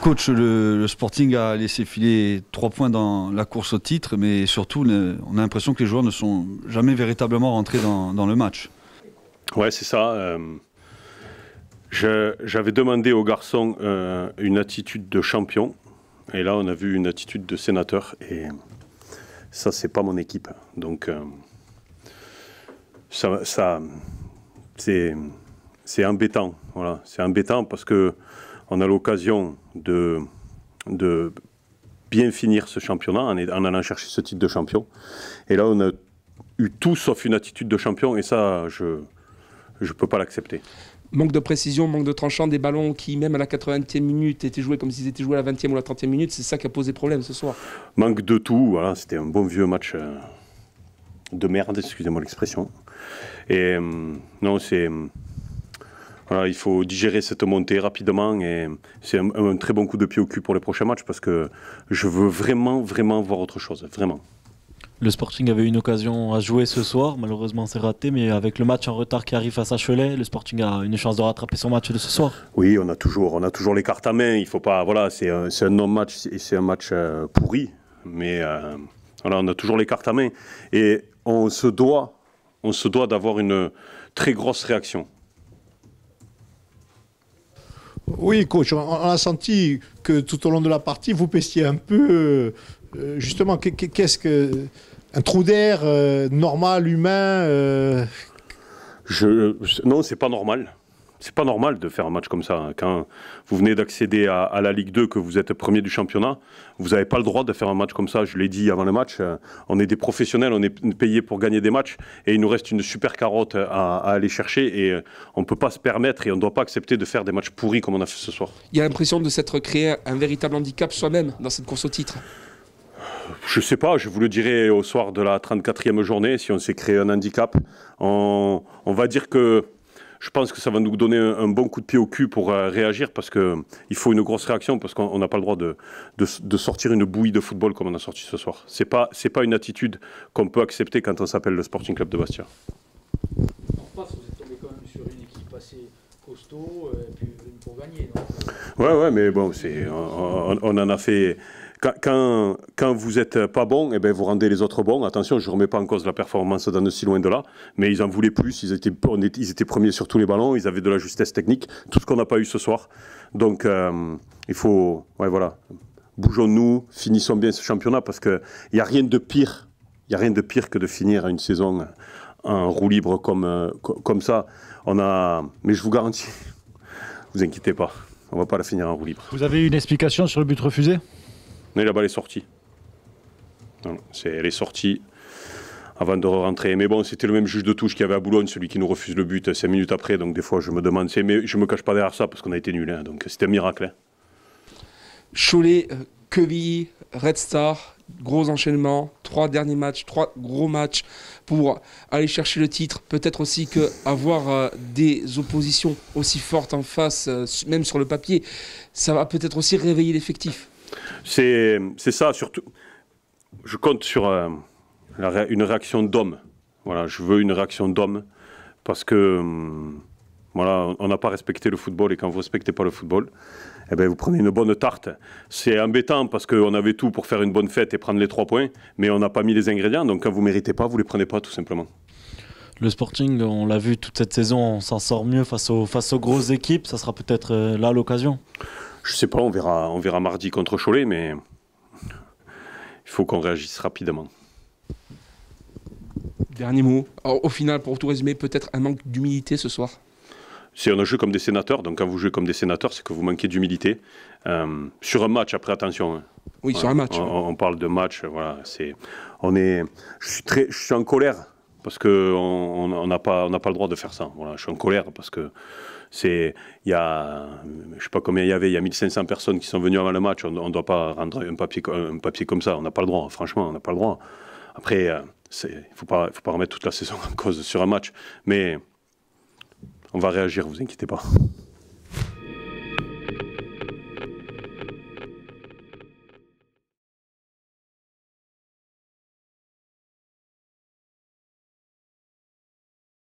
Coach, le Sporting a laissé filer 3 points dans la course au titre, mais surtout, on a l'impression que les joueurs ne sont jamais véritablement rentrés dans le match. Ouais, c'est ça. J'avais demandé aux garçons une attitude de champion, et là, on a vu une attitude de sénateur, et ça, c'est pas mon équipe. Donc, c'est embêtant. Voilà. C'est embêtant parce que on a l'occasion de bien finir ce championnat en allant chercher ce titre de champion. Et là, on a eu tout sauf une attitude de champion, et ça, je ne peux pas l'accepter. Manque de précision, manque de tranchant, des ballons qui, même à la 80e minute, étaient joués comme s'ils étaient joués à la 20e ou la 30e minute, c'est ça qui a posé problème ce soir. Manque de tout, voilà, c'était un bon vieux match de merde, excusez-moi l'expression. Et non, c'est... Voilà, il faut digérer cette montée rapidement, et c'est un très bon coup de pied au cul pour les prochains matchs, parce que je veux vraiment voir autre chose, vraiment. Le Sporting avait une occasion à jouer ce soir, malheureusement c'est raté, mais avec le match en retard qui arrive face à Cholet, le Sporting a une chance de rattraper son match de ce soir. Oui, on a toujours les cartes à main. Il faut pas, voilà, c'est un non-match et c'est un match pourri, mais voilà, on a toujours les cartes à main, et on se doit d'avoir une très grosse réaction. Oui, coach, on a senti que tout au long de la partie, vous pestiez un peu, justement, qu'est-ce que... Un trou d'air normal, humain Non, c'est pas normal. C'est pas normal de faire un match comme ça. Quand vous venez d'accéder à la Ligue 2, que vous êtes premier du championnat, vous n'avez pas le droit de faire un match comme ça. Je l'ai dit avant le match, on est des professionnels, on est payés pour gagner des matchs, et il nous reste une super carotte à aller chercher, et on ne peut pas se permettre, et on ne doit pas accepter de faire des matchs pourris comme on a fait ce soir. Il y a l'impression de s'être créé un véritable handicap soi-même dans cette course au titre. Je ne sais pas, je vous le dirai au soir de la 34e journée, si on s'est créé un handicap. On va dire que je pense que ça va nous donner un bon coup de pied au cul pour réagir, parce qu'il faut une grosse réaction, parce qu'on n'a pas le droit de sortir une bouillie de football comme on a sorti ce soir. C'est pas une attitude qu'on peut accepter quand on s'appelle le Sporting Club de Bastia. En face, vous êtes tombé quand même sur une équipe assez costaud, et puis pour gagner. Ouais, mais bon, on en a fait... Quand vous n'êtes pas bon, eh ben vous rendez les autres bons. Attention, je ne remets pas en cause la performance d'Annecy, si loin de là, mais ils en voulaient plus. Ils étaient premiers sur tous les ballons, ils avaient de la justesse technique, tout ce qu'on n'a pas eu ce soir. Donc il faut, ouais, voilà, bougeons-nous, finissons bien ce championnat, parce qu'il n'y a rien de pire. Il n'y a rien de pire que de finir une saison en roue libre comme ça. Mais je vous garantis, vous inquiétez pas, on ne va pas la finir en roue libre. Vous avez une explication sur le but refusé ? Mais là-bas, elle est sortie. Elle est sortie avant de rentrer. Mais bon, c'était le même juge de touche qu'il y avait à Boulogne, celui qui nous refuse le but 5 minutes après. Donc des fois, je me demande... Mais je ne me cache pas derrière ça, parce qu'on a été nuls. Hein, donc c'était un miracle. Hein. Cholet, Quevilly, Red Star, gros enchaînement, 3 derniers matchs, 3 gros matchs pour aller chercher le titre. Peut-être aussi qu'avoir des oppositions aussi fortes en face, même sur le papier, ça va peut-être aussi réveiller l'effectif. C'est ça, surtout. Je compte sur une réaction d'homme. Voilà, je veux une réaction d'homme, parce que voilà, on n'a pas respecté le football, et quand vous ne respectez pas le football, eh ben, vous prenez une bonne tarte. C'est embêtant, parce qu'on avait tout pour faire une bonne fête et prendre les 3 points, mais on n'a pas mis les ingrédients, donc quand vous ne méritez pas, vous ne les prenez pas, tout simplement. Le Sporting, on l'a vu toute cette saison, on s'en sort mieux face aux grosses équipes. Ça sera peut-être là l'occasion. Je sais pas, on verra mardi contre Cholet, mais il faut qu'on réagisse rapidement. Dernier mot. Alors, au final, pour tout résumer, peut-être un manque d'humilité ce soir. On a joué comme des sénateurs, donc quand vous jouez comme des sénateurs, c'est que vous manquez d'humilité. Sur un match, après, attention. Hein. Oui, voilà, sur un match. On parle de match, voilà. Je suis en colère, parce qu'on n'a pas le droit de faire ça. Voilà, je suis en colère, parce que je sais pas combien il y a 1500 personnes qui sont venues avant le match. On ne doit pas rendre un papier comme ça. On n'a pas le droit, franchement, on n'a pas le droit. Après, il ne faut pas remettre toute la saison en cause sur un match. Mais on va réagir, vous inquiétez pas.